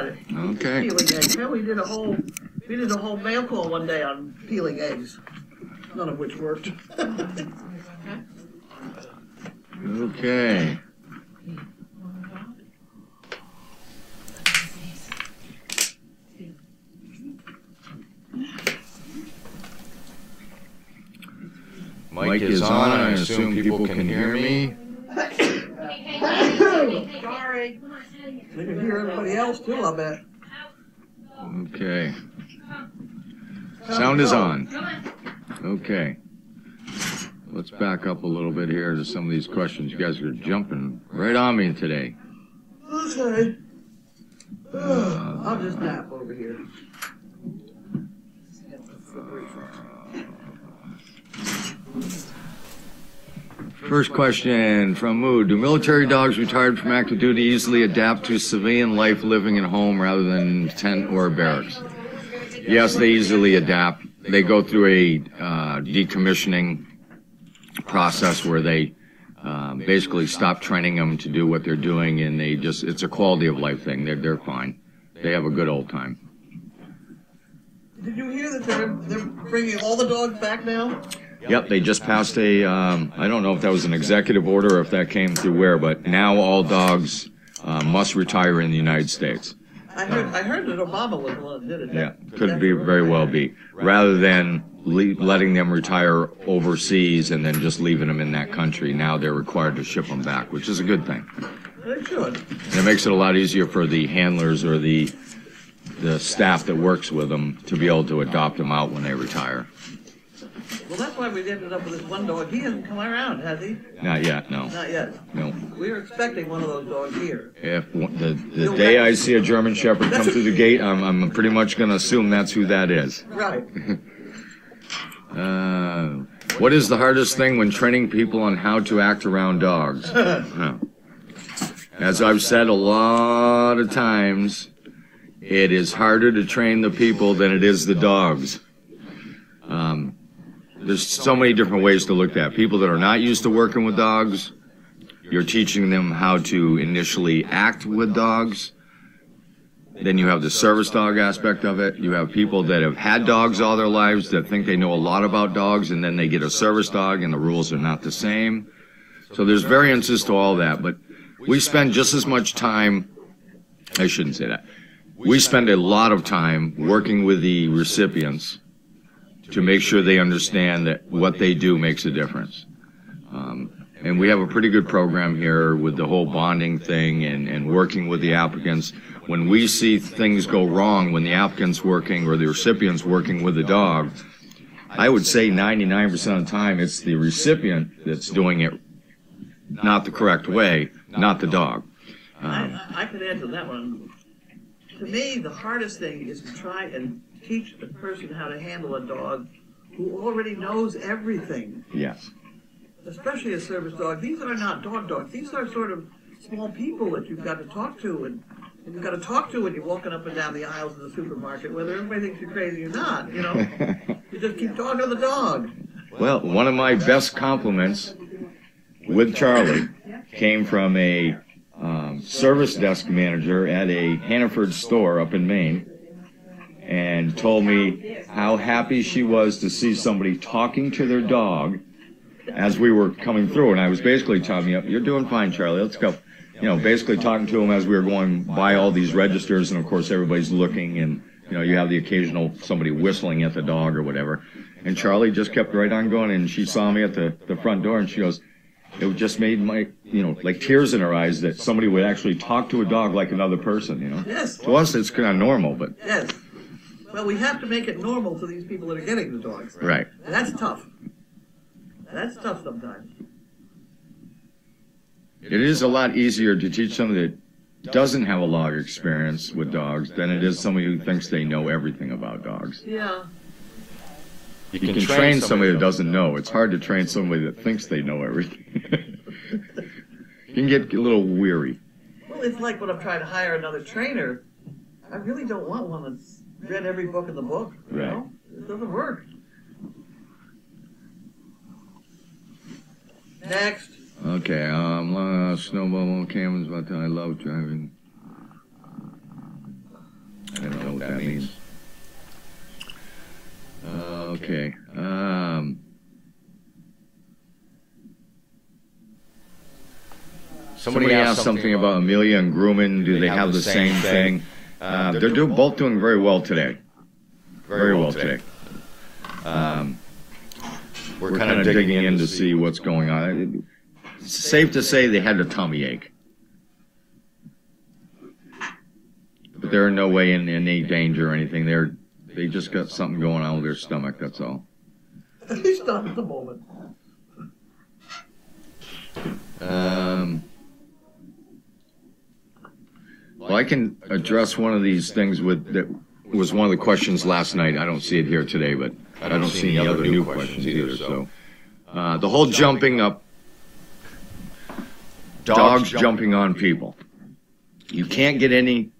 about it. Okay. Peeling eggs. Well, we did a whole mail call one day on peeling eggs, none of which worked. Okay. Mic is on. I assume people can hear me. Sorry. They can hear everybody else too, I bet. Okay. Sound is on. Okay. Let's back up a little bit here to some of these questions. You guys are jumping right on me today. Okay. I'll just nap over here. First question from Mood. Do military dogs retired from active duty easily adapt to civilian life living at home rather than tent or barracks? Yes, they easily adapt. They go through a decommissioning process where they basically stop training them to do what they're doing, and it's a quality of life thing. They're fine. They have a good old time. Did you hear that they're bringing all the dogs back now? Yep, they just passed a, I don't know if that was an executive order or if that came through where, but now all dogs must retire in the United States. I heard that Obama was the one that did it. Yeah, could be very well be. Rather than letting them retire overseas and then just leaving them in that country, now they're required to ship them back, which is a good thing. They should. And it makes it a lot easier for the handlers or the staff that works with them to be able to adopt them out when they retire. Well, that's why we ended up with this one dog. He hasn't come around, has he? Not yet, no. Not yet. No. We were expecting one of those dogs here. If the day I see a German Shepherd come through the gate, I'm pretty much going to assume that's who that is. Right. What is the hardest thing when training people on how to act around dogs? As I've said a lot of times, it is harder to train the people than it is the dogs. There's so many different ways to look at people that are not used to working with dogs. You're teaching them how to initially act with dogs. Then you have the service dog aspect of it. You have people that have had dogs all their lives that think they know a lot about dogs, and then they get a service dog and the rules are not the same. So there's variances to all that, but we spend just as much time, I shouldn't say that, we spend a lot of time working with the recipients to make sure they understand that what they do makes a difference. And we have a pretty good program here with the whole bonding thing and working with the applicants. When we see things go wrong when the applicant's working or the recipient's working with the dog, I would say 99% of the time it's the recipient that's doing it not the correct way, not the dog. I could answer that one. To me, the hardest thing is to try and teach a person how to handle a dog who already knows everything. Yes. Especially a service dog. These are not dog dogs. These are sort of small people that you've got to talk to, and you've got to talk to when you're walking up and down the aisles of the supermarket, whether everybody thinks you're crazy or not, you know. You just keep talking to the dog. Well, one of my best compliments with Charlie came from a service desk manager at a Hannaford store up in Maine, and told me how happy she was to see somebody talking to their dog as we were coming through. And I was basically telling me, you're doing fine, Charlie, let's go. You know, basically talking to him as we were going by all these registers, and of course everybody's looking, and you know, you have the occasional somebody whistling at the dog or whatever. And Charlie just kept right on going, and she saw me at the front door, and she goes, it just made my, you know, like tears in her eyes that somebody would actually talk to a dog like another person, you know. Yes. To us, it's kind of normal, but... Yes. Well, we have to make it normal to these people that are getting the dogs. Right. And that's tough. That's tough sometimes. It is a lot easier to teach somebody that doesn't have a lot of experience with dogs than it is somebody who thinks they know everything about dogs. Yeah. You can train somebody that doesn't know. It's hard to train somebody that thinks they know everything. You can get a little weary. Well, it's like when I'm trying to hire another trainer. I really don't want one that's read every book in the book. You Right. know? It doesn't work. Next. Okay, snowball cameras, but I love driving. don't know what that means. Okay. Somebody asked something about Amelia and Grumman. Do they have the same thing? They're both doing very well today. Very well today. We're kind of digging in to see what's going on. It's safe to say they had a tummy ache. But they're in no way in any danger or anything. They just got something going on with their stomach, that's all. At least not at the moment. Well, I can address one of these things that was one of the questions last night. I don't see it here today, but I don't see any other new questions either. So, the whole jumping up, dogs jumping on people. You can't get any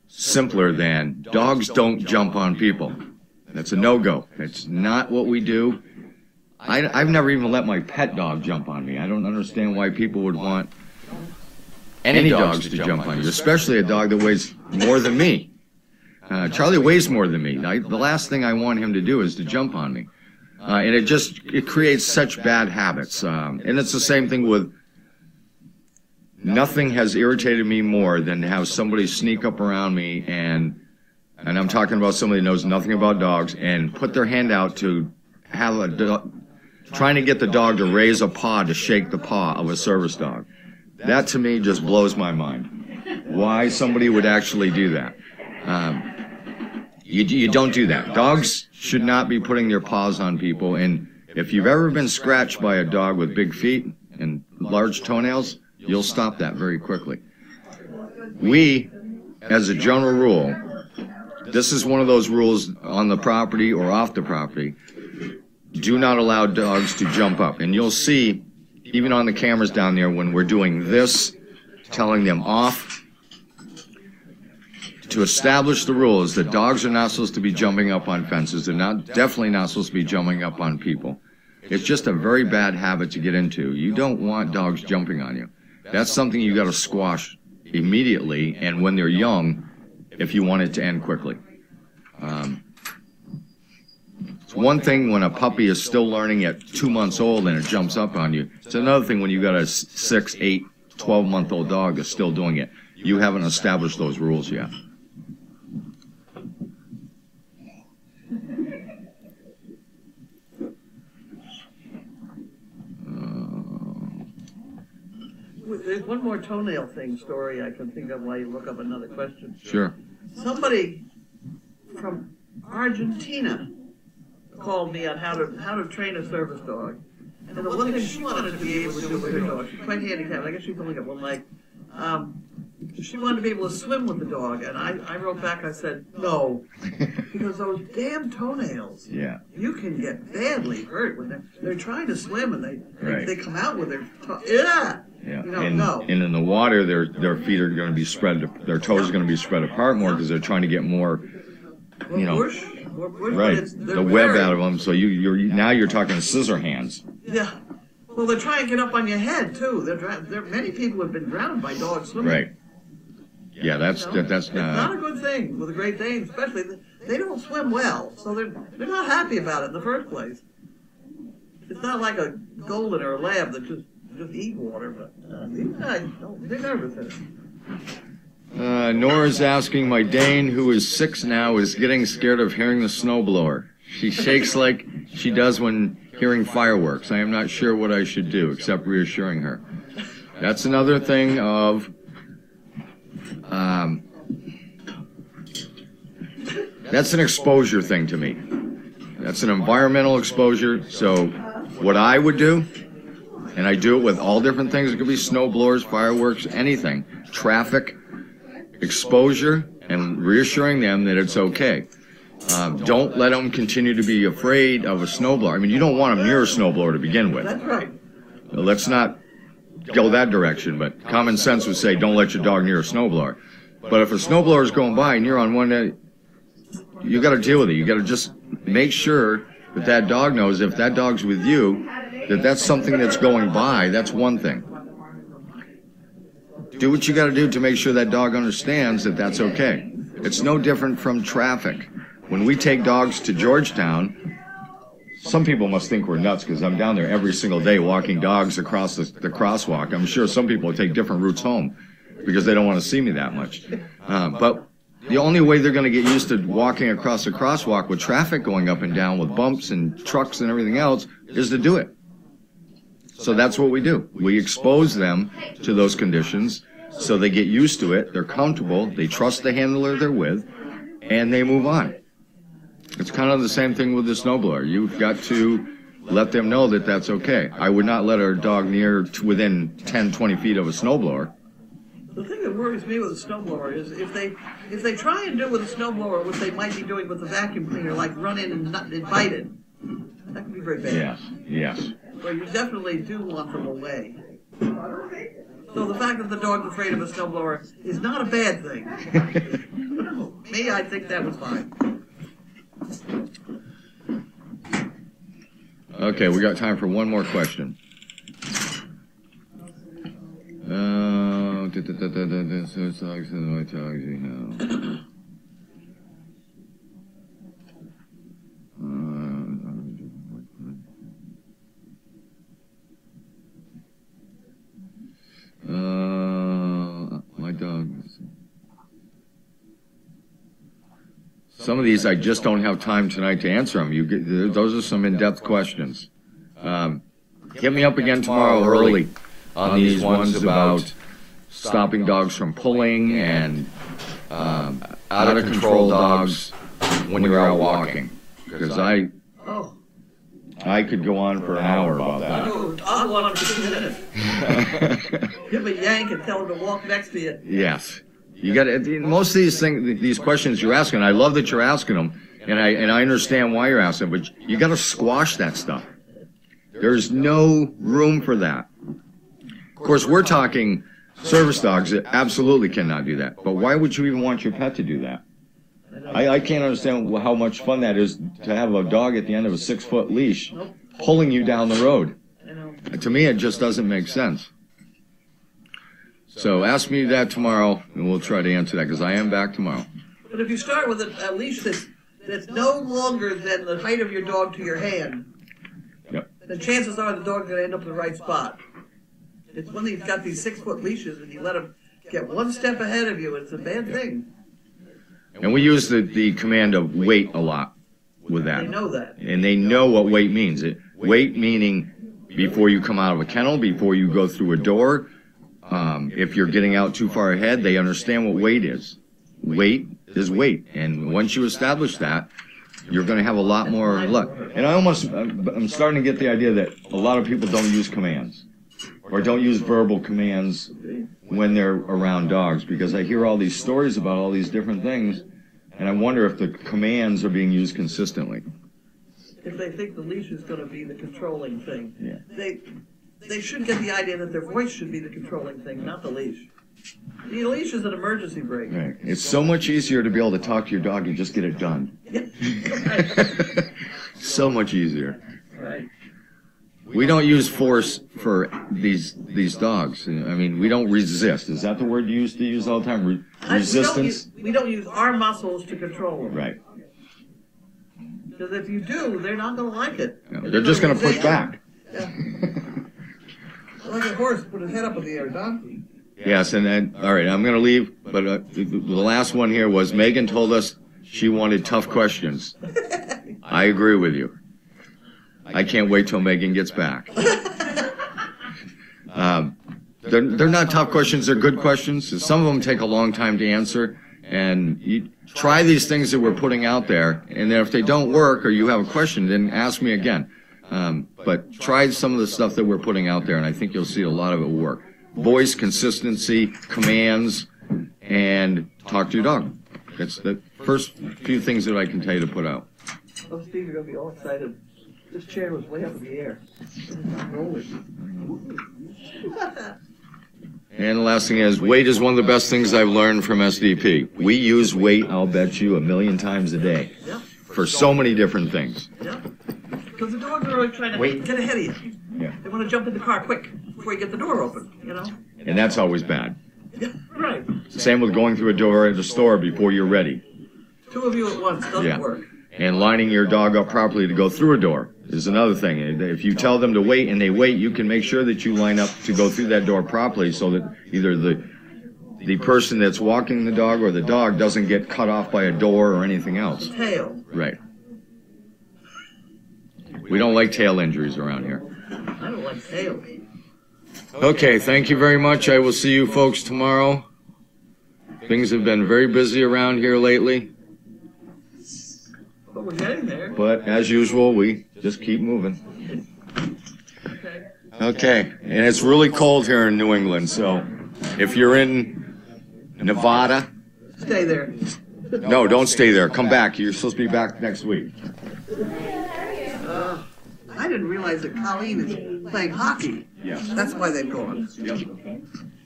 simpler than dogs don't jump on people. That's a no-go. That's not what we do. I've never even let my pet dog jump on me. I don't understand why people would want any dogs to jump on you, especially a dog that weighs more than me. Charlie weighs more than me. The last thing I want him to do is to jump on me. And it creates such bad habits. And it's the same thing with, nothing has irritated me more than to have somebody sneak up around me and I'm talking about somebody who knows nothing about dogs and put their hand out to have trying to get the dog to raise a paw to shake the paw of a service dog. That to me just blows my mind. Why somebody would actually do that. You don't do that. Dogs should not be putting their paws on people, and if you've ever been scratched by a dog with big feet and large toenails, you'll stop that very quickly. We, as a general rule, this is one of those rules on the property or off the property, do not allow dogs to jump up. And you'll see, even on the cameras down there, when we're doing this, telling them off, to establish the rules that dogs are not supposed to be jumping up on fences. They're definitely not supposed to be jumping up on people. It's just a very bad habit to get into. You don't want dogs jumping on you. That's something you got to squash immediately, and when they're young, if you want it to end quickly. It's one thing when a puppy is still learning at 2 months old and it jumps up on you. It's another thing when you got a 6, 8, 12-month-old dog that's still doing it. You haven't established those rules yet. There's one more toenail story I can think of while you look up another question. Sure. Somebody from Argentina called me on how to train a service dog. And the one thing she wanted to be able to do with her dog, she's quite handicapped, I guess she's only got one leg. She wanted to be able to swim with the dog, and I wrote back, I said, no, because those damn toenails, yeah, you can get badly hurt when they're trying to swim and they come out with their yeah. You know, no. And in the water, their feet are going to be spread, their toes are going to be spread apart more because they're trying to get more, you know, right, the web out of them. So now you're talking scissor hands. Yeah. Well, they're trying to get up on your head too. Many people have been drowned by dogs swimming. Right. Yeah, that's it's not a good thing with a Great Dane, especially. They don't swim well, so they're not happy about it in the first place. It's not like a golden or a lab that just eat water, but these guys they're nervous in it. Nora's asking, my Dane, who is 6 now, is getting scared of hearing the snowblower. She shakes like she does when hearing fireworks. I am not sure what I should do, except reassuring her. That's another thing of, that's an exposure thing to me. That's an environmental exposure. So what I would do, and I do it with all different things, it could be snowblowers, fireworks, anything, traffic, exposure, and reassuring them that it's okay. Don't let them continue to be afraid of a snowblower. I mean, you don't want them near a snowblower to begin with. That's right. Let's not go that direction, but common sense would say don't let your dog near a snowblower. But if a snowblower is going by and you're on one end, you got to deal with it. You got to just make sure that that dog knows if that dog's with you, that that's something that's going by. That's one thing. do what you got to do to make sure that dog understands that that's okay. It's no different from traffic. When we take dogs to Georgetown, some people must think we're nuts because I'm down there every single day walking dogs across the crosswalk. I'm sure some people take different routes home because they don't want to see me that much. But the only way they're going to get used to walking across the crosswalk with traffic going up and down with bumps and trucks and everything else is to do it. So that's what we do. We expose them to those conditions so they get used to it, they're comfortable, they trust the handler they're with, and they move on. It's kind of the same thing with the snowblower. You've got to let them know that that's okay. I would not let our dog near within 10, 20 feet of a snowblower. The thing that worries me with a snowblower is if they try and do with a snowblower what they might be doing with a vacuum cleaner, like run in and bite it, that can be very bad. Yes, yes. So you definitely do want them away. So the fact that the dog's afraid of a snowblower is not a bad thing. Me, I think that was fine. Okay, we got time for one more question. My dog. Some of these I just don't have time tonight to answer them. Those are some in-depth questions. Hit me up again tomorrow early on these ones about stopping dogs from pulling and out of control dogs when you're out walking. Because I could go on for an hour about that. I'll go on for 2 minutes. Give a yank and tell him to walk next to you. Yes. You got most of these things, these questions you're asking. I love that you're asking them, and I understand why you're asking. But you got to squash that stuff. There's no room for that. Of course, we're talking service dogs that absolutely cannot do that. But why would you even want your pet to do that? I can't understand how much fun that is to have a dog at the end of a 6-foot leash pulling you down the road. To me, it just doesn't make sense. So ask me that tomorrow, and we'll try to answer that, because I am back tomorrow. But if you start with a leash that's no longer than the height of your dog to your hand, Yep. then chances are the dog's going to end up in the right spot. It's when he's got these 6-foot leashes and you let him get one step ahead of you, it's a bad thing. And we use the command of wait a lot with that. They know that. And they know what wait means. Wait meaning before you come out of a kennel, before you go through a door. If you're getting out too far ahead, they understand what wait is. Wait is wait. And once you establish that, you're going to have a lot more luck. And I'm starting to get the idea that a lot of people don't use commands or don't use verbal commands when they're around dogs, because I hear all these stories about all these different things, and I wonder if the commands are being used consistently. If they think the leash is going to be the controlling thing, Yeah. they should get the idea that their voice should be the controlling thing, not the leash. The leash is an emergency brake. Right. It's so much easier to be able to talk to your dog and just get it done. So much easier. Right. We don't use force for these dogs. I mean, we don't resist. Is that the word you used to use all the time? Resistance? We don't use our muscles to control them. Right. Because if you do, they're not going to like it. No, they're just going to push back. Yeah. Like a horse put his head up in the air, donkey. Yes, and then, all right, I'm going to leave, but the last one here was Megan told us she wanted tough questions. I agree with you. I can't wait till Megan gets back. They're not tough questions, they're good questions. Some of them take a long time to answer, and you try these things that we're putting out there, and then if they don't work or you have a question, then ask me again. But try some of the stuff that we're putting out there, and I think you'll see a lot of it will work. Voice, consistency, commands, and talk to your dog. That's the first few things that I can tell you to put out. Oh, Steve, you're going to be all excited. This chair was way up in the air. Rolling. And the last thing is, weight is one of the best things I've learned from SDP. We use weight, I'll bet you, 1,000,000 times a day. Yep. For so many different things. Yep. Because the dogs are always trying to get ahead of you. Yeah. They want to jump in the car quick before you get the door open, you know? And that's always bad. Same with going through a door at a store before you're ready. 2 of you at once doesn't Yeah. work. And lining your dog up properly to go through a door is another thing. If you tell them to wait and they wait, you can make sure that you line up to go through that door properly so that either the person that's walking the dog or the dog doesn't get cut off by a door or anything else. Tail. Right. We don't like tail injuries around here. I don't like tails. Okay, thank you very much. I will see you folks tomorrow. Things have been very busy around here lately, But we're getting there. but as usual, we just keep moving. Okay. Okay, and it's really cold here in New England, so if you're in Nevada, Stay there. no, don't stay there. Come back. You're supposed to be back next week. I didn't realize that Colleen is playing hockey. Yeah. That's why they've gone. Yep.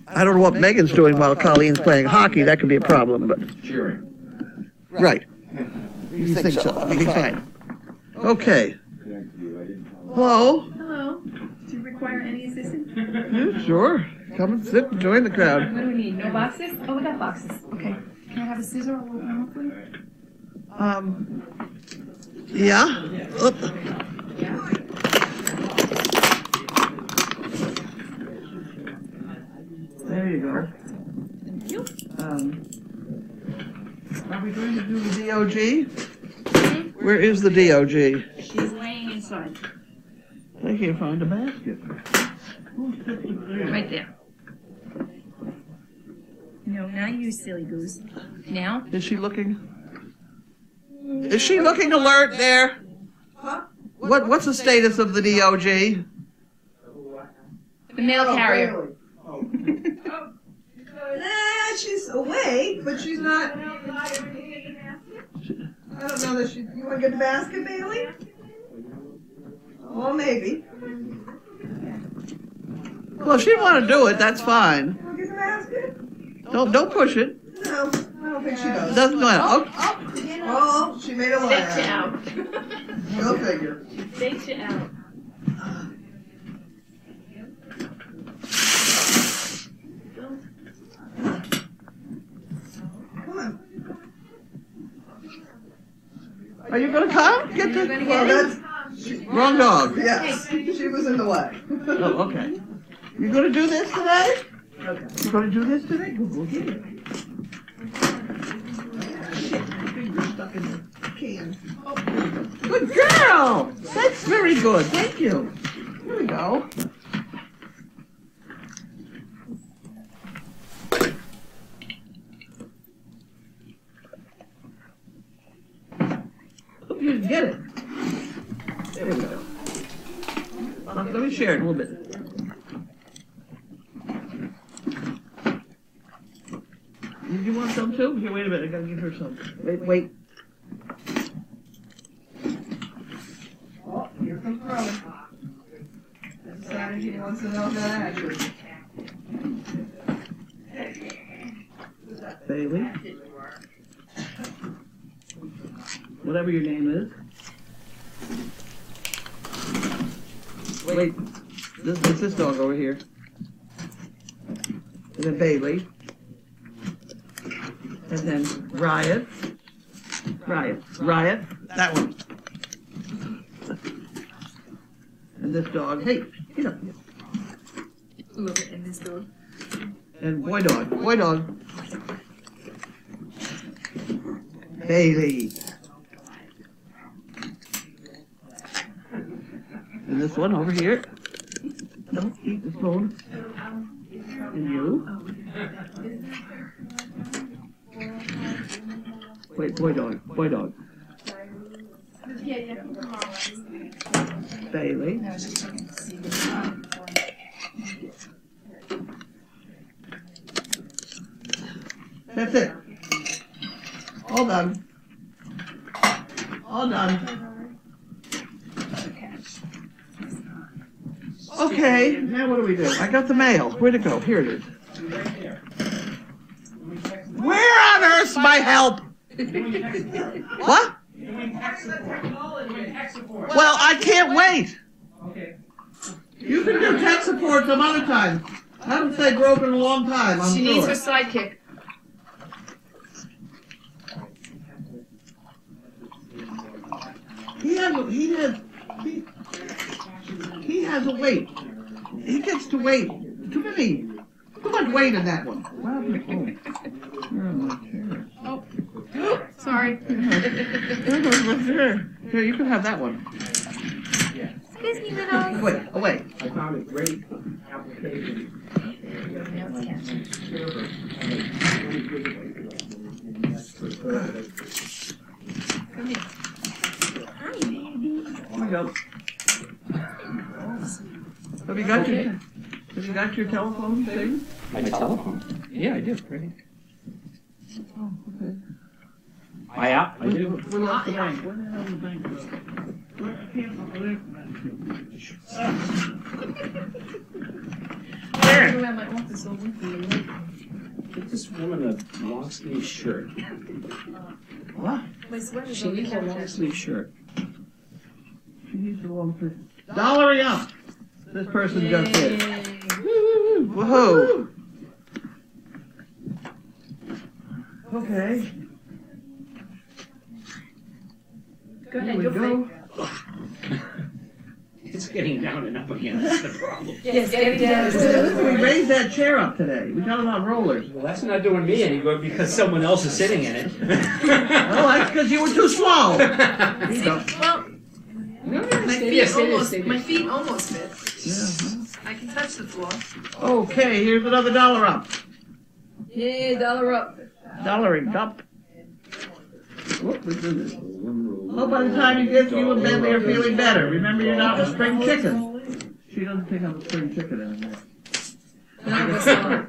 I don't know what Megan's doing while Colleen's playing hockey. That could be a problem, but. Cheering. Right. You think so? I'll be fine. Okay. Hello? Hello. Do you require any assistance? Yeah, sure. Come and sit and join the crowd. What do we need? No boxes? Oh, we got boxes. Okay. Can I have a scissor or a little hammer, please? Yeah? Oop. There you go. Thank you. Are we going to do the DOG? Where is the DOG? She's laying inside. I can't find a basket. Right there. No, not you, silly goose. Now? Is she looking? Is she looking alert there? What's the status of the DOG? The mail carrier. Nah, she's awake, but she's not. I don't know that she. You want to get the basket, Bailey? Well, maybe. Well, if she want to do it, that's fine. Want to get the basket? Don't push it. No, I don't think she does. Doesn't matter. Oh, she made a lie. Faked you out. Go figure. Faked you out. Come on. Are you gonna come? Get the Well, that's. wrong dog. Yes, she was in the way. Oh, okay. You gonna do this today? Okay. You gonna do this today? Go get it. Finger stuck in the can. Good girl. That's very good. Thank you. Here we go. Hope you didn't get it. There we go. Let me share it a little bit. Did you want some too? Here, wait a minute. I gotta give her some. Wait. Oh, here comes Rose. Decided he wants to know that. Bailey. Whatever your name is. Wait. This dog over here. And then Bailey. And then Riot. That one. And this dog. Hey, get up here. A little bit in this door. And boy dog. Bailey. And this one over here. Don't eat the spoon. And you. Wait, boy dog. Bailey. I was just checking to see That's it. All done. Okay, now what do we do? I got the mail. Where'd it go? Here it is. Where on earth's my help? What? Well, I can't wait. You can do tech support some other time. I haven't stayed broken in a long time, I'm She needs sure. her sidekick. he has a weight. He gets to wait. Too much weight in that one. Oh, sorry. Here, you can have that one. Excuse me, little. Wait, away. I found a great application. Come here. Hi, baby. Here we go. Have you got your telephone thing? My telephone? Yeah, I do. Right here. Oh, okay. My app? I do. We left the bank. Where the hell is the bank? I'm going to my office all with you. Get this woman a long sleeve shirt. What? My sweater's She on the needs a long couch. sleeve shirt. She needs the one for $1 up. This person just did. Whoa. Okay. Go Here ahead, we you'll go. It's getting down and up again. That's the problem. Yes, get it down. We raised that chair up today. We got it on rollers. Well, that's not doing me any good because someone else is sitting in it. Well, that's because you were too small. Here you go. Well, my feet almost fit. Yeah. I can touch the floor. Okay, here's another $1 up. Yay, $1 up. $1 up. Whoop, we do this. Oh, by the time you get you and Bentley are feeling better. Remember, you're not a spring chicken. She doesn't think I'm a spring chicken anymore. None of us are.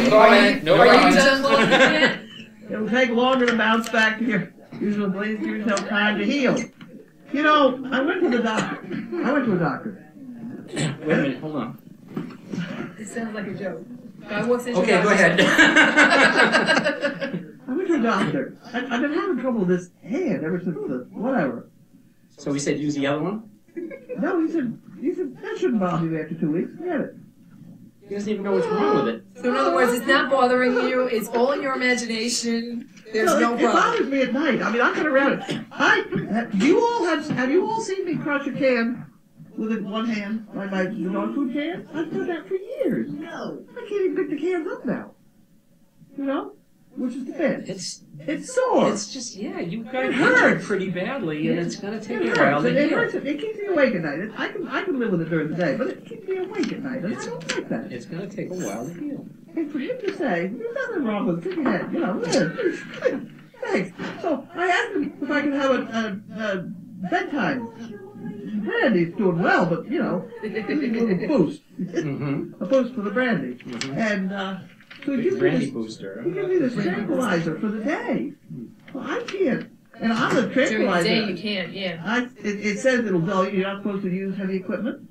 Comment. No Are you comment. done closing yet? It'll take longer to bounce back to your usual place. Give yourself time to heal. You know, I went to a doctor. Wait a minute, hold on. It sounds like a joke. Guy walks into Okay, go ahead. I went to a doctor. I've been having trouble with this hand ever since the whatever. So we said use the other one? No, he said that shouldn't bother you after 2 weeks. Forget it. He doesn't even know what's wrong with it. So in other words, it's not bothering you. It's all in your imagination. There's no It problem. bothers me at night. I mean, I get around it. Have you all seen me crush a can with it one hand, like my dog food can? I've done that for years. No, I can't even pick the cans up now. You know, which is the best. It's sore. It's just, yeah, you got It it hurts. hurt pretty badly, and it's going to take It a while hurts. to It heal. hurts. It keeps me awake at night. I can live with it during the day, but it keeps me awake at night, and I don't like that. It's going to take a while to heal. And for him to say, there's nothing wrong with it, take your head, you know, thanks. So I asked him if I could have a bedtime. Brandy's doing well, but, you know, a little boost. Mm-hmm. A boost for the brandy. And so he gives me Brandy this, booster. he gives me this tranquilizer for the day. Well, I can't. And I'm a During the tranquilizer. day, you can't, yeah. It says it'll dull you. You're not supposed to use heavy equipment.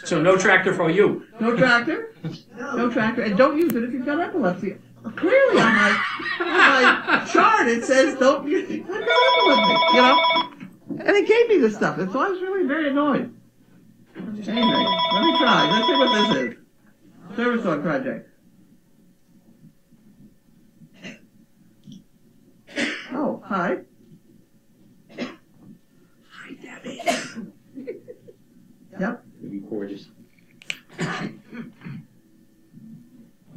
So no tractor for you. No tractor. No tractor. And don't use it if you've got epilepsy. Clearly on my chart it says don't use it. I've got epilepsy, you know? And he gave me this stuff, and so I was really very annoyed. Anyway, let me try. Let's see what this is. Service dog project. Oh, hi. Hi, Debbie. Yep. It'd be gorgeous. I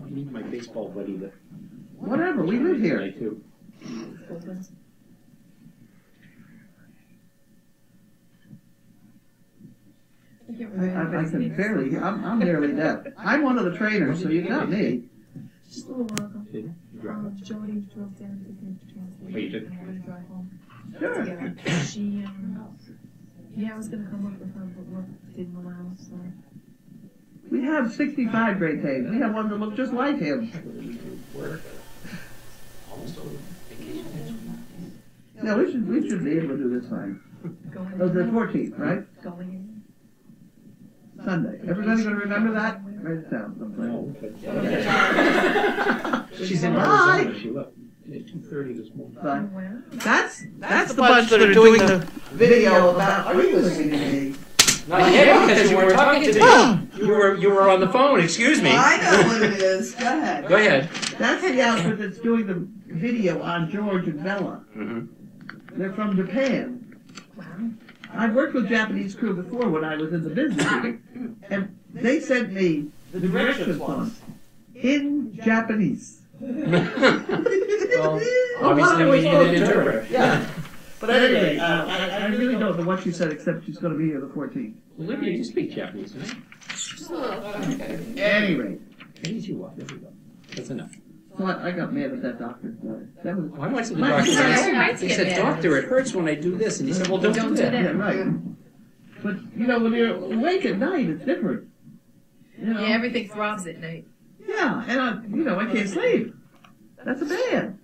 need my baseball buddy to. Whatever, we live here. Tonight, too. I can barely, I'm nearly deaf. I'm one of the trainers, so you got me. Just a little while ago. Did you? You dropped it. Jody drove down to the translate. Oh, you did? And we're gonna drive home. Sure. Yeah, she, yeah, I was gonna come up with her, but work didn't allow, so. We have 65 Great Danes. We have one that looks just like him. No, we should be able to do this fine. Going Oh, the in. 14th, right? Going in. Sunday. Everybody gonna remember that? Write it down someplace. No, she's in Bye. Arizona. She left at 2:30 this morning. But Where? that's the bunch that are doing the video about. Are you listening to me? Not yet, because you were talking to me. You were on the phone. Excuse me. I know what it is. Go ahead. Go ahead. That's the outfit that's doing the video on George and Bella. Mm-hmm. They're from Japan. I've worked with Japanese crew before when I was in the business, and they sent me the directions once in Japanese. Well, obviously we need an interpreter. Yeah. But anyway, I really don't know what she said except she's going to be here the 14th. Olivia, you speak Japanese, right? Anyway, Raise you up. There we go. That's enough. so I got mad at that doctor. That was I went to the My- doctor. Yeah, He said, "Doctor, it hurts when I do this." And he said, "Well, don't do that." yeah, right. But you know, when you're awake at night, it's different. You know? Yeah, everything throbs at night. Yeah, and I can't sleep. That's a bad.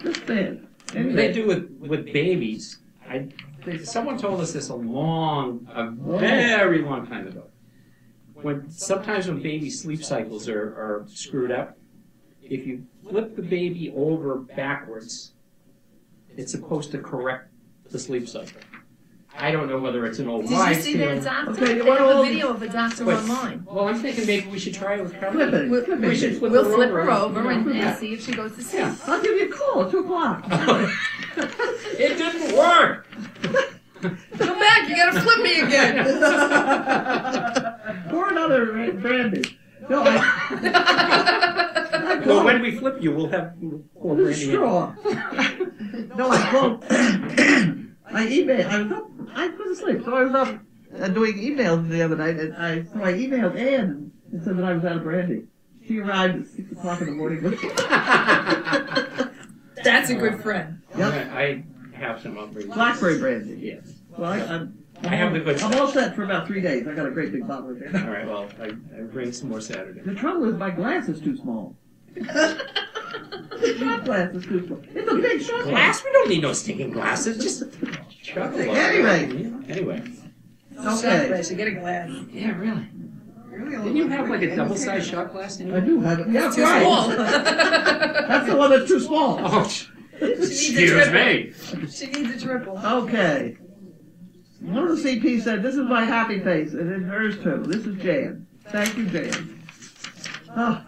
That's bad. What they Anyway, do with babies, someone told us this a very long time ago. Sometimes when baby sleep cycles are screwed up, if you flip the baby over backwards, it's supposed to correct the sleep cycle. I don't know whether it's an old Did you wives' see that tale. doctor? Okay, They what have a old- video of a doctor Wait. online. Well, I'm thinking maybe we should try it with flip Carly. it. We'll, Flip We it. should flip we'll her flip over her over and Yeah. see if she goes to sleep. Yeah. I'll give you a call at 2 o'clock. It didn't work. Come back, you gotta flip me again. Pour another brandy. No, Well, when we flip you, we'll have more brandy. in. straw. No, I called. I emailed. I was asleep, so I was up doing emails the other night, and I emailed Ann and said that I was out of brandy. She arrived at 6 o'clock in the morning. That's a good friend. Yep. I have some upgrades. Blackberry brandy. Yes. Well, I have the good I'm stuff. all set for about 3 days. I got a great big bottle of it. All right. Well, I bring some more Saturday. The trouble is my glass is too small. The shot glass is too small. It's a big shot glass. Glass? We don't need no stinking glasses. Just chug a lot. Anyway. Anyway. Okay. You get a glass. Yeah, really. Didn't you have like a double-sized shot glass? I do have it. Yeah, Too right. small. That's the one that's too small. Oh, excuse me. She needs a triple. Okay. One of the CPs said, "This is my happy face," and then hers too. This is Jan. Thank you, Jan. Oh,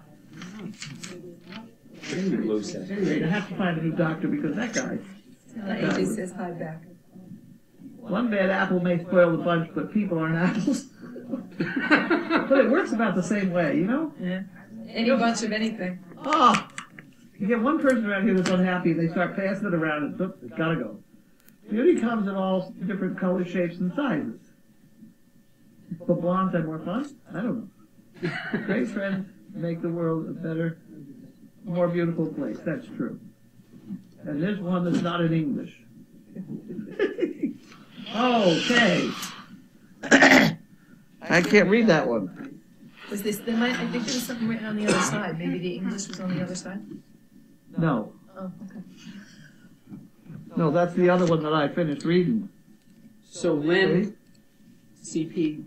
anyway, I have to find a new doctor because that guy. AJ says hi back. One bad apple may spoil the bunch, but people aren't apples. But it works about the same way, you know? Yeah. Any bunch of anything. Oh, you get one person around here that's unhappy, and they start passing it around, and it's gotta go. Beauty comes in all different colors, shapes, and sizes. But blondes have more fun? I don't know. Great friends make the world a better, more beautiful place. That's true. And there's one that's not in English. Okay. I can't read that one. Was this, I think there was something written on the other side. Maybe the English was on the other side? No. Oh, okay. No, that's the other one that I finished reading. So Lynn, CP,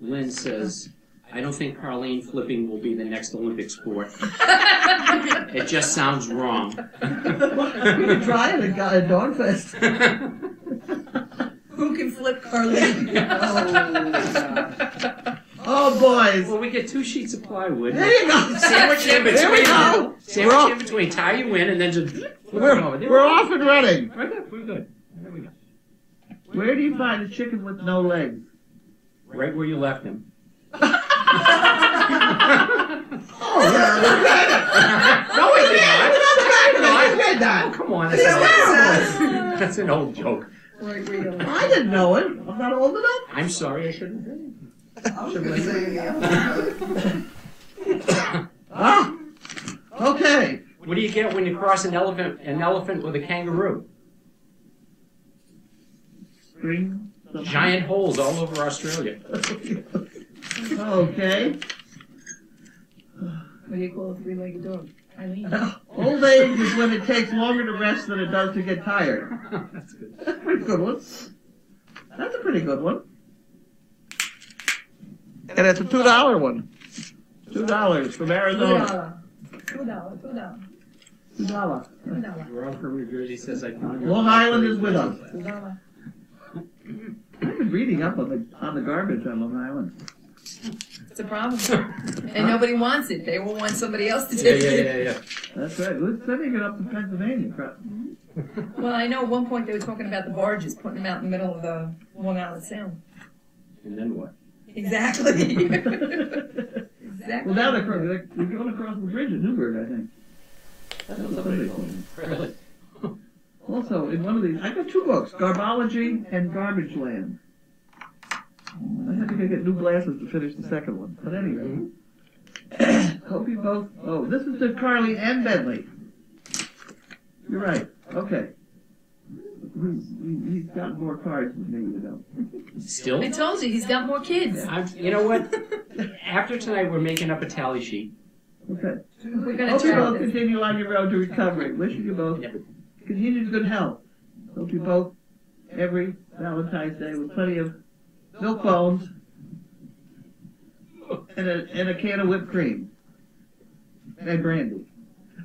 Lynn says, "I don't think Carlene flipping will be the next Olympic sport. It just sounds wrong." We could try it at Dogfest. Who can flip Carlene? Oh, boys. Well, we get 2 sheets of plywood. There you go. Sandwich in There we between. go. Sandwich in between. Tie you in and then just flip them over. We're off and running. We're good. We're good. There we go. Where do you find a chicken with no legs? Right where you left him. Oh, no, we didn't. No, I read that. Come on. That's an old joke. Right where you are. I didn't know it. I'm not old enough. I'm sorry. I shouldn't have. Ah. Okay. What do you get when you cross an elephant with a kangaroo? Bring some- Giant holes all over Australia. Okay. What do you call a three-legged dog? Eileen. Old age is when it takes longer to rest than it does to get tired. That's good. That's a pretty good one. That's a pretty good one. And it's a $2 one. $2 from Arizona. $2. $2. Ron from New Jersey says I found your. Long Island is with us. $2. I've been reading up on the garbage on Long Island. It's a problem. And nobody wants it. They will want somebody else to Yeah, take yeah, it. yeah. That's right. Let's sending it up to Pennsylvania. Well, I know at one point they were talking about the barges, putting them out in the middle of the Long Island Sound. And then what? Exactly. Well, now they're going across the bridge at Newburgh, I think. That's what somebody told me. Really? Also, in one of these, I got 2 books, Garbology and Garbage Land. I had to go get new glasses to finish the second one. But anyway, hope you both. Oh, this is to Carly and Bentley. You're right. Okay. He's got more cards than me, you know. Still? I told you, he's got more kids. You know what? After tonight, we're making up a tally sheet. Okay. We're going Hope to you try both this. continue on your road to recovery. Wishing you both continued good health. Hope you both every Valentine's Day with plenty of milk bones and a can of whipped cream and brandy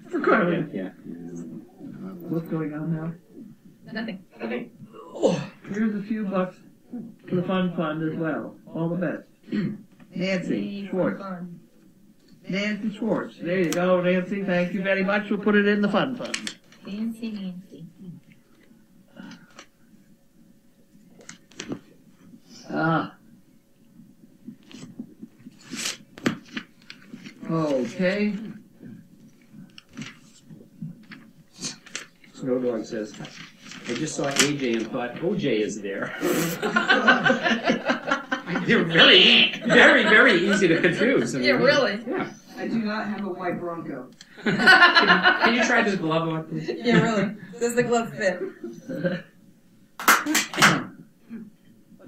for Carly. Yeah. What's going on now? Nothing. Okay. Here's a few bucks for the fun fund as well. All the best. Nancy Schwartz. Nancy Schwartz. There you go, Nancy. Thank you very much. We'll put it in the fun fund. Nancy. Okay. Snow Dog says, I just saw AJ and thought OJ is there. They're really, very, very easy to confuse. I mean, Yeah, really? Yeah. I do not have a white Bronco. Can you try this glove on, please? Yeah, really. Does the glove fit?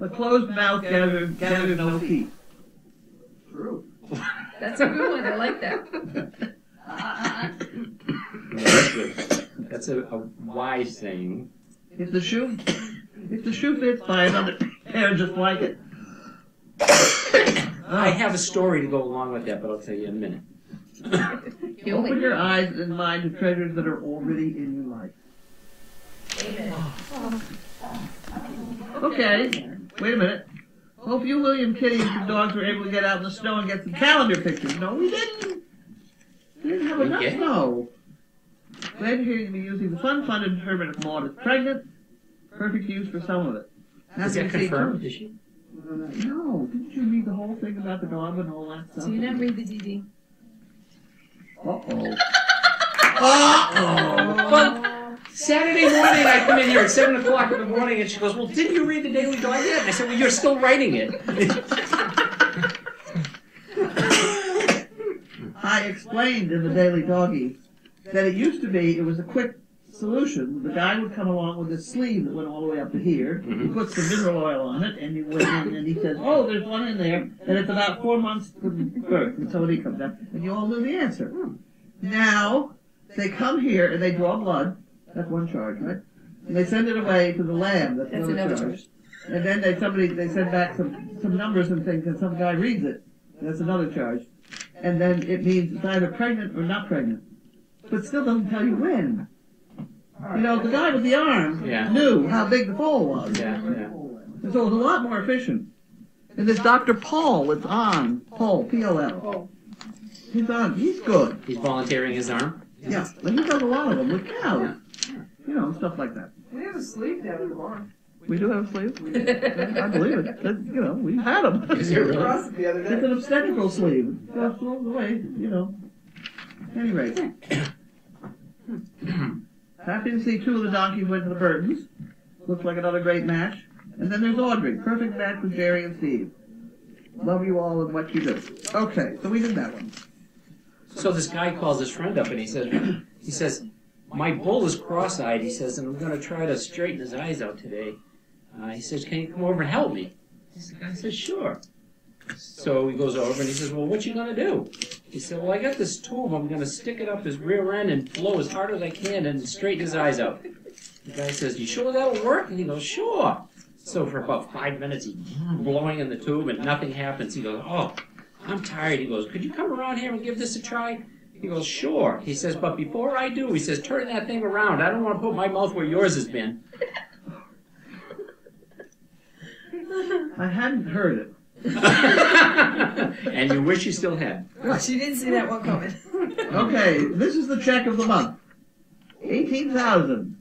A closed mouth gathers no teeth. True. That's a good one. I like that. That's good. That's a wise saying. If the shoe fits, buy another pair just like it. I have a story to go along with that, but I'll tell you in a minute. Open your eyes and mind to treasures that are already in your life. Amen. Okay, wait a minute. Hope you, William, Kitty, and your dogs were able to get out in the snow and get some calendar pictures. No, we didn't. We didn't have enough Okay. snow. Glad to hear you be using the fun fund to determine if Maud is pregnant. Perfect use for some of it. Is Happy that to see confirmed? too. Is she? No, didn't you read the whole thing about the dog and all that stuff? Do you not read the DD? Uh-oh. Well, Saturday morning I come in here at 7 o'clock in the morning and she goes, well, didn't you read the Daily Dog yet? And I said, well, you're still writing it. I explained in the Daily Doggy that it used to be, it was a quick solution. The guy would come along with a sleeve that went all the way up to here. He puts some mineral oil on it, and you went in, and he says, oh, there's one in there, and it's about 4 months from birth until he comes up, and you all knew the answer. Now, they come here and they draw blood. That's one charge, right? And they send it away to the lab. That's another charge. And then they send back some numbers and things, and some guy reads it. That's another charge. And then it means it's either pregnant or not pregnant. But still doesn't tell you when. You know, the guy with the arm knew how big the foal was. Yeah. And so it was a lot more efficient. And this Dr. Paul that's on, Paul, P-O-L. He's on, he's good. He's volunteering his arm. Yeah, but he does a lot of them with cows. You know, stuff like that. We have a sleeve down in the barn. We do have sleeves? I believe it. You know, we've had them. Is it really? For us the other It's day. an obstetrical sleeve. That's all the way, you know. Anyway. Happy to see 2 of the donkeys went to the Burtons. Looks like another great match. And then there's Audrey. Perfect match with Jerry and Steve. Love you all and what you do. Okay, so we did that one. So this guy calls his friend up and he says, my bull is cross-eyed, he says, and I'm going to try to straighten his eyes out today. He says, can you come over and help me? The guy says, sure. So he goes over and he says, well, what you going to do? He said, well, I got this tube. I'm going to stick it up his rear end and blow as hard as I can and straighten his eyes out. The guy says, you sure that'll work? And he goes, sure. So for about 5 minutes, he's blowing in the tube and nothing happens. He goes, oh, I'm tired. He goes, could you come around here and give this a try? He goes, sure. He says, but before I do, he says, turn that thing around. I don't want to put my mouth where yours has been. I hadn't heard it. And you wish you still had. She didn't see that one coming. Okay, this is the check of the month. $18,000.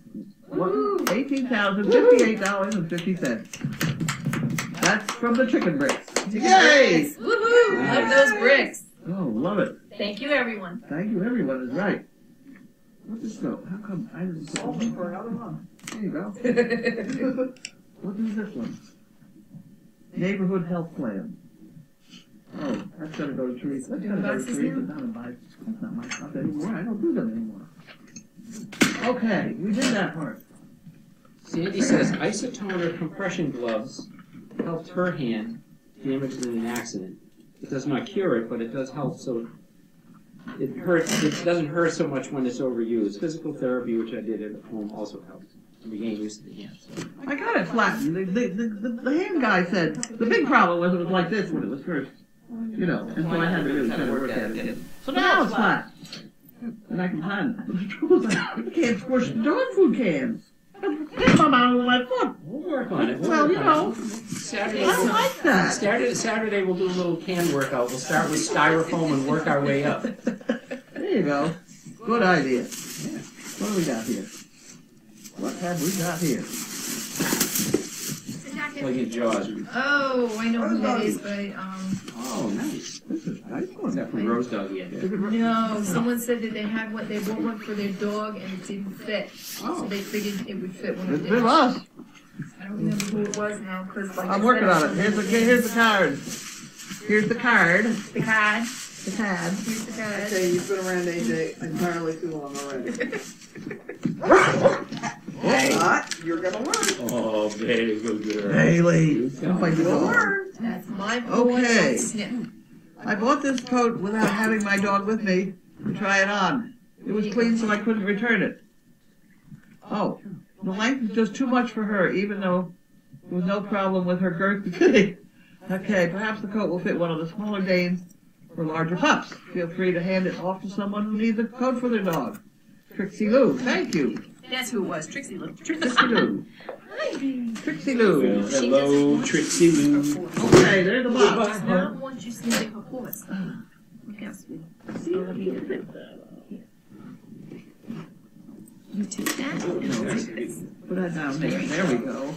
$18,058.50. That's from the chicken bricks. Yay! Woohoo! Love those bricks. Oh, love it. Thank you, everyone. Thank you, everyone is right. What's this note? How come I didn't put Solving for another month. There you go. What is this one? Neighborhood health plan. Oh, that's gotta go to Teresa. That's gotta go to Teresa, not in my, that's not my stuff anymore. I don't do them anymore. Okay, we did that part. Sandy says isotoner compression gloves helped her hand damaged in an accident. It does not cure it, but it does help so it hurts. It doesn't hurt so much when it's overused. Physical therapy, which I did at home, also helps. We gain used to the hands. I got it flattened. The hand guy said the big problem was it was like this when it was first, you know, and so I had to really try to work at it. So now it's flat. And I can find it. But the trouble is I can't squish the dog food cans. Get them out of my foot. We'll work on it. Well, you know, Saturday, I don't like that. Saturday we'll do a little can workout. We'll start with styrofoam and work our way up. There you go. Good idea. What do we got here? What have we got here? Like in Jaws. Oh, I know who that is, but Oh, nice. This is nice What's one. that from Rose Dog yet? no, someone said that they had what they bought one for their dog and it didn't fit, so Oh. they figured it would fit when it It's didn't. been us. I don't remember who it was now, because like I'm I working said, on it. Here's the card. Here's the card. the card. The card. Here's the card. Okay, you've been around AJ entirely too long already. You're gonna learn. Oh, very good girl. Haley. Don't bite the You'll dog. learn. That's my boy. Okay. Snip. I bought this coat without having my dog with me to try it on. It was clean, so I couldn't return it. Oh, the length is just too much for her, even though there was no problem with her girth fitting. Okay, perhaps the coat will fit one of the smaller Danes or larger pups. Feel free to hand it off to someone who needs a coat for their dog. Trixie Lou, thank you. That's who it was, Trixie. Trixie Lou. Trixie Lou. Well, hello, Trixie Lou. Okay, there's the box. Does not want you sniffing her paws. Look how sweet. See, let me get it. You take that. And I'll take this. Put that down there. There we go.